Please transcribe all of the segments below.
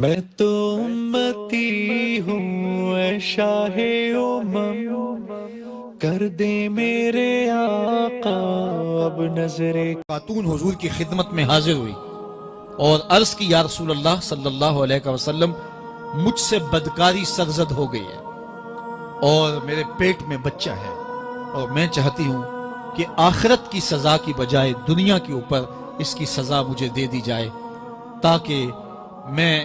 میں تو امتی ہوں اے شاہ امم، کر دے میرے آقا اب نظر خاتون حضور کی خدمت میں حاضر ہوئی اور عرض کی یا رسول اللہ صلی اللہ علیہ وسلم مجھ سے بدکاری سرزد ہو گئی ہے اور میرے پیٹ میں بچہ ہے اور میں چاہتی ہوں کہ آخرت کی سزا کی بجائے دنیا کے اوپر اس کی سزا مجھے دے دی جائے تاکہ میں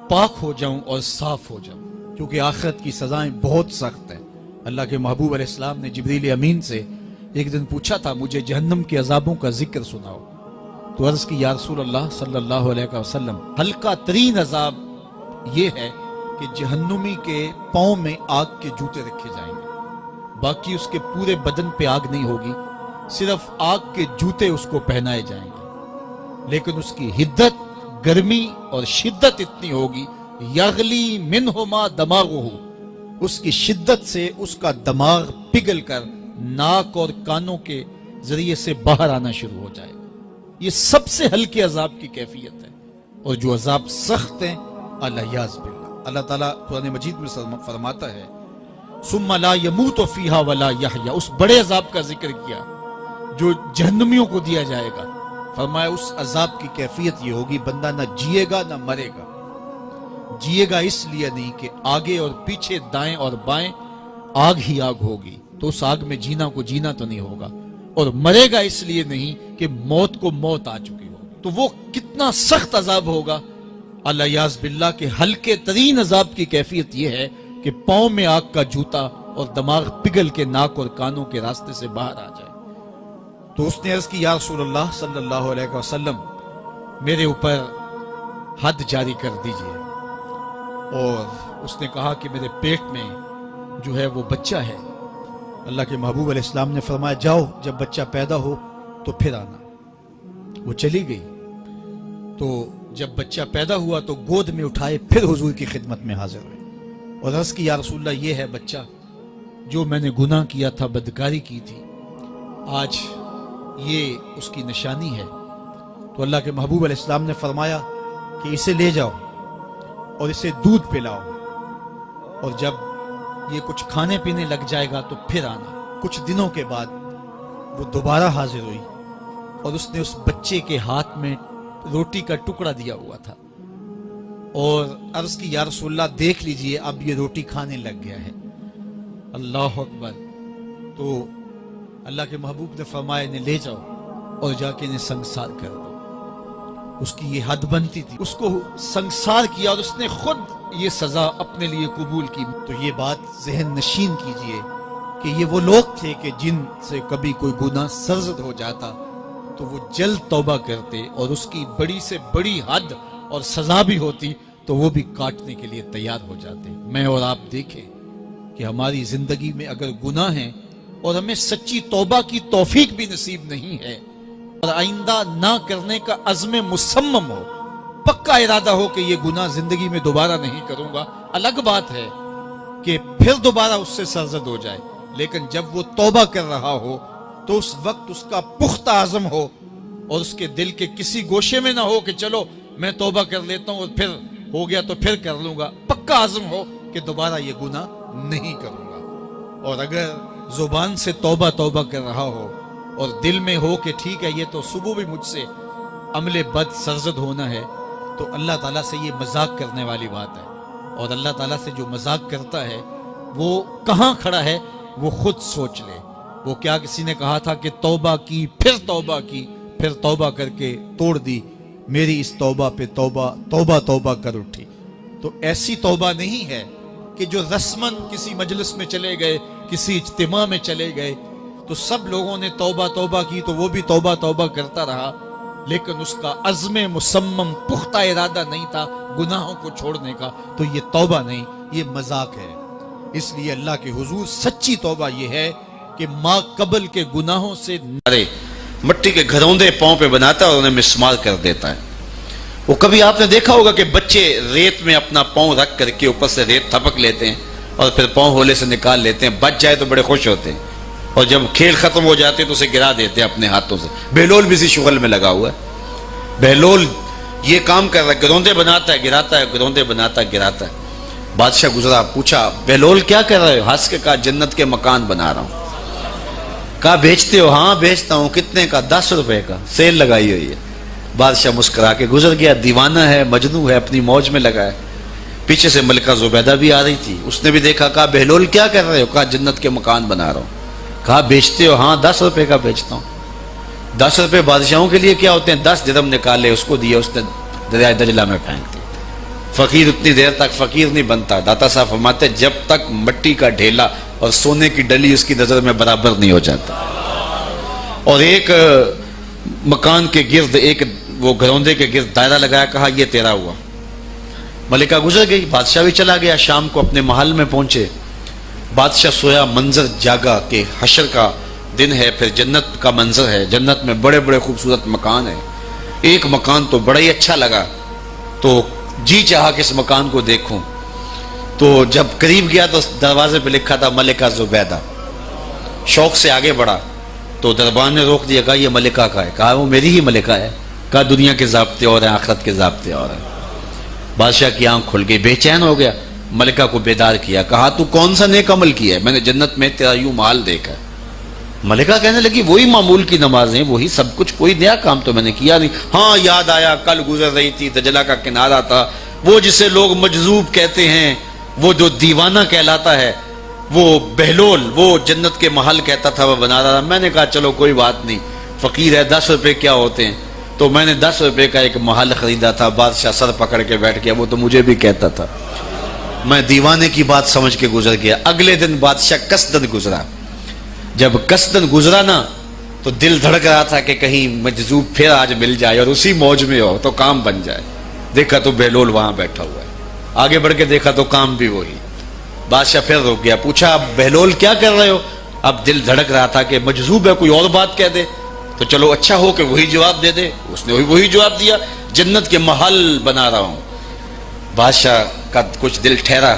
پاک ہو جاؤں اور صاف ہو جاؤں، کیونکہ آخرت کی سزائیں بہت سخت ہیں۔ اللہ کے محبوب علیہ السلام نے جبریل امین سے ایک دن پوچھا تھا مجھے جہنم کے عذابوں کا ذکر سناؤ، تو عرض کی یا رسول اللہ صلی اللہ علیہ وسلم ہلکا ترین عذاب یہ ہے کہ جہنمی کے پاؤں میں آگ کے جوتے رکھے جائیں گے، باقی اس کے پورے بدن پہ آگ نہیں ہوگی، صرف آگ کے جوتے اس کو پہنائے جائیں گے، لیکن اس کی حدت، گرمی اور شدت اتنی ہوگی یغلی منہما دماغہ، اس کی شدت سے اس کا دماغ پگھل کر ناک اور کانوں کے ذریعے سے باہر آنا شروع ہو جائے گا۔ یہ سب سے ہلکے عذاب کی کیفیت ہے، اور جو عذاب سخت ہیں الیاذ باللہ، اللہ تعالیٰ قرآن مجید میں فرماتا ہے ثم لا يموت فیہا ولا یحیا، اس بڑے عذاب کا ذکر کیا جو جہنمیوں کو دیا جائے گا، فرمایا اس عذاب کی کیفیت یہ ہوگی بندہ نہ جیے گا نہ مرے گا۔ جیے گا اس لیے نہیں کہ آگے اور پیچھے دائیں اور بائیں آگ ہی آگ ہوگی، تو اس آگ میں جینا کو جینا تو نہیں ہوگا، اور مرے گا اس لیے نہیں کہ موت کو موت آ چکی ہوگی۔ تو وہ کتنا سخت عذاب ہوگا الیاذ باللہ کہ ہلکے ترین عذاب کی کیفیت یہ ہے کہ پاؤں میں آگ کا جوتا اور دماغ پگھل کے ناک اور کانوں کے راستے سے باہر آ جائے۔ تو اس نے عرض کی یا رسول اللہ صلی اللہ علیہ وسلم میرے اوپر حد جاری کر دیجئے، اور اس نے کہا کہ میرے پیٹ میں جو ہے وہ بچہ ہے۔ اللہ کے محبوب علیہ السلام نے فرمایا جاؤ جب بچہ پیدا ہو تو پھر آنا۔ وہ چلی گئی، تو جب بچہ پیدا ہوا تو گود میں اٹھائے پھر حضور کی خدمت میں حاضر ہوئے اور عرض کی یا رسول اللہ یہ ہے بچہ جو میں نے گناہ کیا تھا، بدکاری کی تھی، آج یہ اس کی نشانی ہے۔ تو اللہ کے محبوب علیہ السلام نے فرمایا کہ اسے لے جاؤ اور اسے دودھ پلاؤ، اور جب یہ کچھ کھانے پینے لگ جائے گا تو پھر آنا۔ کچھ دنوں کے بعد وہ دوبارہ حاضر ہوئی اور اس نے اس بچے کے ہاتھ میں روٹی کا ٹکڑا دیا ہوا تھا، اور عرض کی یا رسول اللہ دیکھ لیجئے اب یہ روٹی کھانے لگ گیا ہے۔ اللہ اکبر۔ تو اللہ کے محبوب نے فرمایا انہیں لے جاؤ اور جا کے انہیں سنگسار کر دو۔ اس کی یہ حد بنتی تھی، اس کو سنگسار کیا اور اس نے خود یہ سزا اپنے لیے قبول کی۔ تو یہ بات ذہن نشین کیجئے کہ یہ وہ لوگ تھے کہ جن سے کبھی کوئی گناہ سرزد ہو جاتا تو وہ جلد توبہ کرتے، اور اس کی بڑی سے بڑی حد اور سزا بھی ہوتی تو وہ بھی کاٹنے کے لیے تیار ہو جاتے۔ میں اور آپ دیکھیں کہ ہماری زندگی میں اگر گناہ ہیں اور ہمیں سچی توبہ کی توفیق بھی نصیب نہیں ہے، اور آئندہ نہ کرنے کا عزم مصمم ہو، پکا ارادہ ہو کہ یہ گناہ زندگی میں دوبارہ نہیں کروں گا، الگ بات ہے کہ پھر دوبارہ اس سے سرزد ہو جائے، لیکن جب وہ توبہ کر رہا ہو تو اس وقت اس کا پختہ عزم ہو، اور اس کے دل کے کسی گوشے میں نہ ہو کہ چلو میں توبہ کر لیتا ہوں اور پھر ہو گیا تو پھر کر لوں گا، پکا عزم ہو کہ دوبارہ یہ گناہ نہیں کروں گا۔ اور اگر زبان سے توبہ توبہ کر رہا ہو اور دل میں ہو کہ ٹھیک ہے یہ تو صبح بھی مجھ سے عمل بد سرزد ہونا ہے، تو اللہ تعالیٰ سے یہ مذاق کرنے والی بات ہے، اور اللہ تعالیٰ سے جو مذاق کرتا ہے وہ کہاں کھڑا ہے وہ خود سوچ لے۔ وہ کیا کسی نے کہا تھا کہ توبہ کی پھر توبہ کی، پھر توبہ کر کے توڑ دی، میری اس توبہ پہ توبہ توبہ توبہ کر اٹھی۔ تو ایسی توبہ نہیں ہے کہ جو رسماً کسی مجلس میں چلے گئے، کسی اجتماع میں چلے گئے تو سب لوگوں نے توبہ توبہ کی تو وہ بھی توبہ توبہ کرتا رہا، لیکن اس کا عزم مصمم پختہ ارادہ نہیں تھا گناہوں کو چھوڑنے کا، تو یہ توبہ نہیں، یہ مذاق ہے۔ اس لیے اللہ کے حضور سچی توبہ یہ ہے کہ ماں قبل کے گناہوں سے مٹی کے گھروندے پاؤں پہ بناتا ہے اور انہیں مسمار کر دیتا ہے۔ وہ کبھی آپ نے دیکھا ہوگا کہ بچے ریت میں اپنا پاؤں رکھ کر کے اوپر سے ریت تھپک لیتے ہیں اور پھر پاؤں ہولے سے نکال لیتے ہیں، بچ جائے تو بڑے خوش ہوتے ہیں، اور جب کھیل ختم ہو جاتے ہیں تو اسے گرا دیتے ہیں اپنے ہاتھوں سے۔ بہلول بھی اسی شغل میں لگا ہوا ہے۔ بہلول یہ کام کر رہا ہے، گروندے بناتا ہے گراتا ہے، گروندے بناتا ہے گراتا ہے۔ بادشاہ گزرا، پوچھا بہلول کیا کر رہے ہو؟ ہنس کے کہا جنت کے مکان بنا رہا ہوں۔ کہا بیچتے ہو؟ ہاں بیچتا ہوں۔ کتنے کا؟ 10 روپے کا، سیل لگائی ہوئی ہے۔ بادشاہ مسکرا کے گزر گیا، دیوانہ ہے، مجنوں ہے، اپنی موج میں لگا ہے۔ پیچھے سے ملکہ زبیدہ بھی آ رہی تھی، اس نے بھی دیکھا، کہا بہلول کیا کر رہے ہو؟ کہا جنت کے مکان بنا رہا ہوں۔ کہا بیچتے ہو؟ ہاں 10 روپے کا بیچتا ہوں۔ 10 روپے بادشاہوں کے لیے کیا ہوتے ہیں؟ 10 درہم نکالے، اس کو دیے، اس نے دریائے دجلہ میں پھینک دی۔ فقیر اتنی دیر تک فقیر نہیں بنتا۔ داتا صاحب فرماتے جب تک مٹی کا ڈھیلا اور سونے کی ڈلی اس کی نظر میں برابر نہیں ہو جاتا۔ اور ایک مکان کے گرد، ایک وہ گروندے کے گرد دائرہ لگایا، کہا یہ تیرا ہوا۔ ملکہ گزر گئی، بادشاہ بھی چلا گیا۔ شام کو اپنے محل میں پہنچے، بادشاہ سویا، منظر جاگا کہ حشر کا دن ہے، پھر جنت کا منظر ہے، جنت میں بڑے بڑے خوبصورت مکان ہیں۔ ایک مکان تو بڑا ہی اچھا لگا، تو جی چاہا کہ اس مکان کو دیکھوں۔ تو جب قریب گیا تو دروازے پہ لکھا تھا ملکہ زبیدہ۔ شوق سے آگے بڑھا تو دربان نے روک دیا، کہا یہ ملکہ کا ہے۔ کہا وہ میری ہی ملکہ ہے۔ کہا دنیا کے ضابطے اور ہیں، آخرت کے ضابطے اور ہیں۔ بادشاہ کی آنکھ کھل گئی، بے چین ہو گیا، ملکہ کو بیدار کیا، کہا تو کون سا نیک عمل کیا ہے؟ میں نے جنت میں تیرا یوں محال دیکھا ہے۔ ملکہ کہنے لگی وہی معمول کی نمازیں، وہی سب کچھ، کوئی نیا کام تو میں نے کیا نہیں۔ ہاں یاد آیا، کل گزر رہی تھی، دجلہ کا کنارہ تھا، وہ جسے لوگ مجذوب کہتے ہیں، وہ جو دیوانہ کہلاتا ہے، وہ بہلول، وہ جنت کے محل کہتا تھا وہ بنا رہا تھا۔ میں نے کہا چلو کوئی بات نہیں، فقیر ہے، 10 روپے کیا ہوتے ہیں، تو میں نے 10 روپے کا ایک محل خریدا تھا۔ بادشاہ سر پکڑ کے بیٹھ گیا، وہ تو مجھے بھی کہتا تھا۔ میں دیوانے کی بات سمجھ کے گزر گیا۔ اگلے دن بادشاہ قصدن گزرا۔ جب قصدن گزرا نا تو دل دھڑک رہا تھا کہ کہیں مجذوب پھر آج مل جائے اور اسی موج میں ہو تو کام بن جائے۔ دیکھا تو بہلول وہاں بیٹھا ہوا ہے، آگے بڑھ کے دیکھا تو کام بھی وہی۔ بادشاہ پھر رک گیا، پوچھا اب بہلول کیا کر رہے ہو؟ اب دل دھڑک رہا تھا کہ مجذوب ہے، کوئی اور بات کہہ دے تو چلو اچھا ہو کہ وہی جواب دے دے۔ اس نے وہی جواب دیا، جنت کے محل بنا رہا ہوں۔ بادشاہ کا کچھ دل ٹھہرا،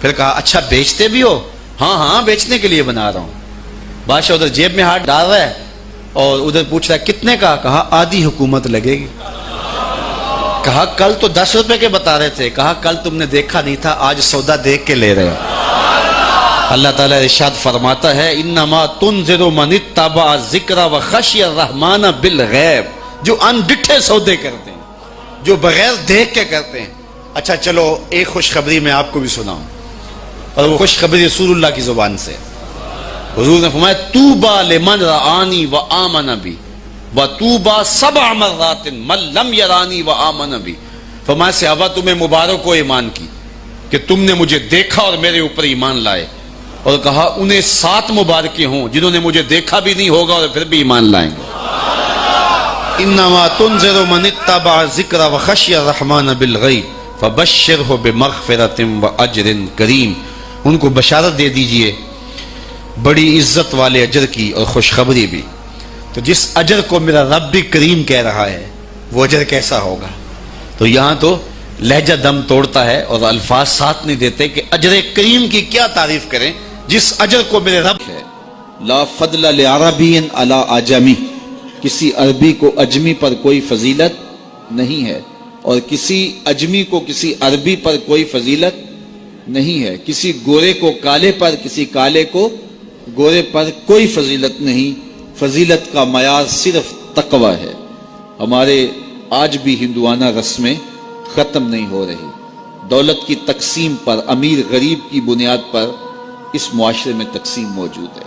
پھر کہا اچھا بیچتے بھی ہو؟ ہاں ہاں بیچنے کے لیے بنا رہا ہوں۔ بادشاہ ادھر جیب میں ہاتھ ڈال رہا ہے اور ادھر پوچھ رہا ہے کتنے کا؟ کہا آدھی حکومت لگے گی۔ کہا کل تو 10 روپے کے بتا رہے تھے۔ کہا کل تم نے دیکھا نہیں تھا، آج سودا دیکھ کے لے رہے ہو۔ اللہ تعالیٰ ارشاد فرماتا ہے انما تنذر من اتبع ذکر وخشی الرحمن بالغیب، جو ان ڈٹھے سودے کرتے ہیں، جو بغیر دیکھ کے کرتے ہیں۔ اچھا چلو ایک خوشخبری میں آپ کو بھی سناؤں، اور وہ خوشخبری رسول اللہ کی زبان سے۔ حضور نے فرمایا توبا لمن رآنی وآمن بی وتوبا 7 مرات من لم یرانی وآمن بی۔ فرمایا صحابہ تمہیں مبارک ہو ایمان کی کہ تم نے مجھے دیکھا اور میرے اوپر ایمان لائے، اور کہا انہیں 7 مبارکیں ہوں جنہوں نے مجھے دیکھا بھی نہیں ہوگا اور پھر بھی ایمان لائیں گے۔ انما تنذر من اتبع ذکر وخشی الرحمن بالغیب فبشرہ بمغفرۃ واجر کریم۔ ان کو بشارت دے دیجئے بڑی عزت والے اجر کی اور خوشخبری بھی۔ تو جس اجر کو میرا رب بھی کریم کہہ رہا ہے وہ اجر کیسا ہوگا؟ تو یہاں تو لہجہ دم توڑتا ہے اور الفاظ ساتھ نہیں دیتے کہ اجر کریم کی کیا تعریف کریں جس اجر کو میرے رب ہے۔ لا فضل لعربی علی اعجمی، کسی عربی کو اجمی پر کوئی فضیلت نہیں ہے، اور کسی اجمی کو کسی عربی پر کوئی فضیلت نہیں ہے۔ کسی گورے کو کالے پر، کسی کالے کو گورے پر کوئی فضیلت نہیں۔ فضیلت کا معیار صرف تقوی ہے۔ ہمارے آج بھی ہندوانہ رسمیں ختم نہیں ہو رہی۔ دولت کی تقسیم پر، امیر غریب کی بنیاد پر اس معاشرے میں تقسیم موجود ہے۔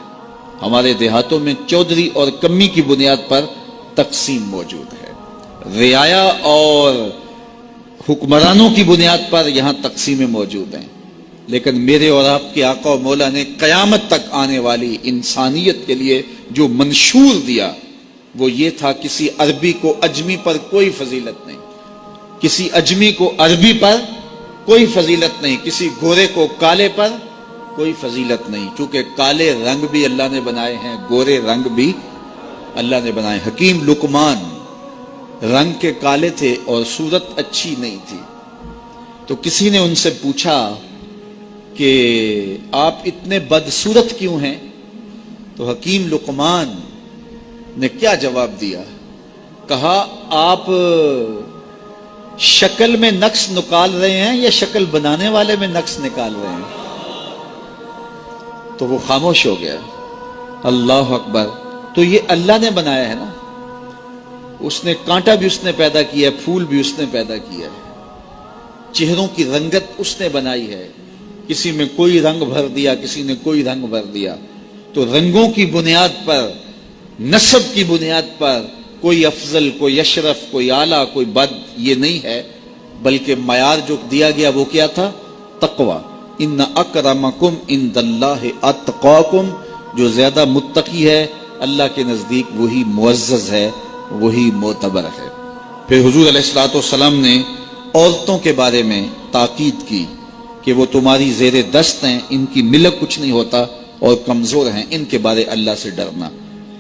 ہمارے دیہاتوں میں چودھری اور کمی کی بنیاد پر تقسیم موجود ہے۔ رعایا اور حکمرانوں کی بنیاد پر یہاں تقسیمیں موجود ہیں، لیکن میرے اور آپ کے آقا و مولا نے قیامت تک آنے والی انسانیت کے لیے جو منشور دیا وہ یہ تھا کسی عربی کو اجمی پر کوئی فضیلت نہیں، کسی اجمی کو عربی پر کوئی فضیلت نہیں، کسی گورے کو کالے پر کوئی فضیلت نہیں، کیونکہ کالے رنگ بھی اللہ نے بنائے ہیں، گورے رنگ بھی اللہ نے بنائے۔ حکیم لقمان رنگ کے کالے تھے اور صورت اچھی نہیں تھی، تو کسی نے ان سے پوچھا کہ آپ اتنے بدصورت کیوں ہیں؟ تو حکیم لقمان نے کیا جواب دیا؟ کہا آپ شکل میں نقص نکال رہے ہیں یا شکل بنانے والے میں نقص نکال رہے ہیں؟ تو وہ خاموش ہو گیا. اللہ اکبر. تو یہ اللہ نے بنایا ہے نا, اس نے کانٹا بھی اس نے پیدا کیا ہے, پھول بھی اس نے پیدا کیا ہے, چہروں کی رنگت اس نے بنائی ہے, کسی میں کوئی رنگ بھر دیا, کسی نے کوئی رنگ بھر دیا. تو رنگوں کی بنیاد پر, نسب کی بنیاد پر کوئی افضل, کوئی اشرف, کوئی اعلیٰ, کوئی بد, یہ نہیں ہے, بلکہ معیار جو دیا گیا وہ کیا تھا؟ تقوی. ان اکرمکم عند اللہ اتقاکم, جو زیادہ متقی ہے اللہ کے نزدیک وہی معزز ہے, وہی معتبر ہے. پھر حضور علیہ الصلوۃ والسلام نے عورتوں کے بارے میں تاکید کی کہ وہ تمہاری زیر دست ہیں, ان کی ملک کچھ نہیں ہوتا اور کمزور ہیں, ان کے بارے اللہ سے ڈرنا.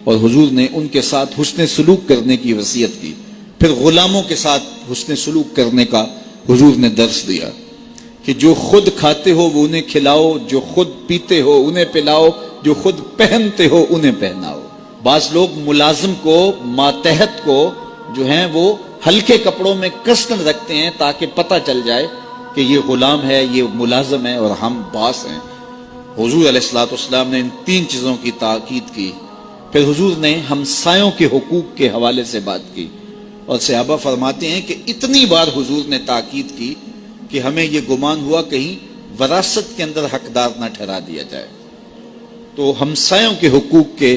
اور حضور نے ان کے ساتھ حسن سلوک کرنے کی وصیت کی. پھر غلاموں کے ساتھ حسن سلوک کرنے کا حضور نے درس دیا کہ جو خود کھاتے ہو وہ انہیں کھلاؤ, جو خود پیتے ہو انہیں پلاؤ, جو خود پہنتے ہو انہیں پہناؤ. بعض لوگ ملازم کو, ماتحت کو جو ہیں وہ ہلکے کپڑوں میں کسن رکھتے ہیں تاکہ پتہ چل جائے کہ یہ غلام ہے, یہ ملازم ہے اور ہم باس ہیں. حضور علیہ الصلوۃ والسلام نے ان 3 چیزوں کی تاکید کی. پھر حضور نے ہمسایوں کے حقوق کے حوالے سے بات کی, اور صحابہ فرماتے ہیں کہ اتنی بار حضور نے تاکید کی کہ ہمیں یہ گمان ہوا کہیں وراثت کے اندر حقدار نہ ٹھہرا دیا جائے. تو ہمسایوں کے حقوق کے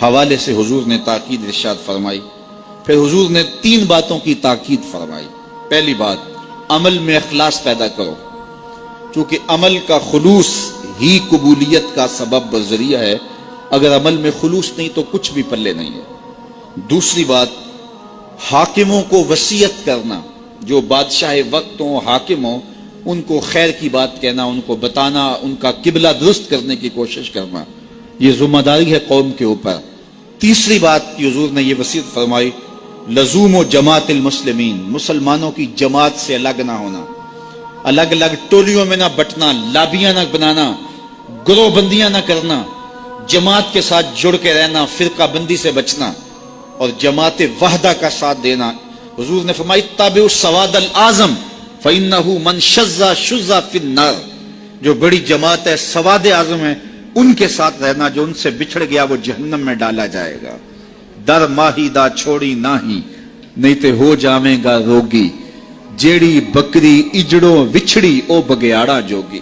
حوالے سے حضور نے تاکید ارشاد فرمائی. پھر حضور نے 3 باتوں کی تاکید فرمائی. پہلی بات, عمل میں اخلاص پیدا کرو, چونکہ عمل کا خلوص ہی قبولیت کا سبب و ذریعہ ہے. اگر عمل میں خلوص نہیں تو کچھ بھی پلے نہیں ہے. دوسری بات, حاکموں کو وصیت کرنا, جو بادشاہ وقت ہوں, حاکم ہوں, ان کو خیر کی بات کہنا, ان کو بتانا, ان کا قبلہ درست کرنے کی کوشش کرنا, یہ ذمہ داری ہے قوم کے اوپر. تیسری بات کی حضور نے یہ وصیت فرمائی, لزوم و جماعت المسلمین, مسلمانوں کی جماعت سے الگ نہ ہونا, الگ الگ ٹولیوں میں نہ بٹنا, لابیاں نہ بنانا, گروہ بندیاں نہ کرنا, جماعت کے ساتھ جڑ کے رہنا, فرقہ بندی سے بچنا اور جماعت وحدہ کا ساتھ دینا. حضور نے فرمایا اتبعوا السواد الاعظم فإنه من شذ شذ فی النار, جو بڑی جماعت ہے, سواد اعظم ہے, ان کے ساتھ رہنا, جو ان سے بچھڑ گیا وہ جہنم میں ڈالا جائے گا. در ماہی دا چھوڑی ناہی, نہیں تے ہو جاویں گا روگی, جیڑی بکری اجڑوں وچھڑی او بگیاڑا جوگی.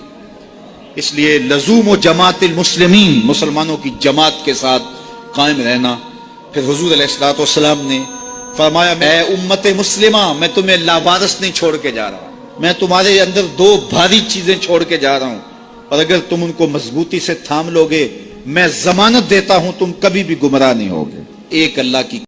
اس لیے لزوم و جماعت المسلمین, مسلمانوں کی جماعت کے ساتھ قائم رہنا. پھر حضور علیہ الصلوۃ والسلام نے فرمایا, اے امت مسلمہ, میں تمہیں لاوارث نہیں چھوڑ کے جا رہا, میں تمہارے اندر 2 بھاری چیزیں چھوڑ کے جا رہا ہوں, اور اگر تم ان کو مضبوطی سے تھام لوگے میں ضمانت دیتا ہوں تم کبھی بھی گمراہ نہیں ہوگے. ایک اللہ کی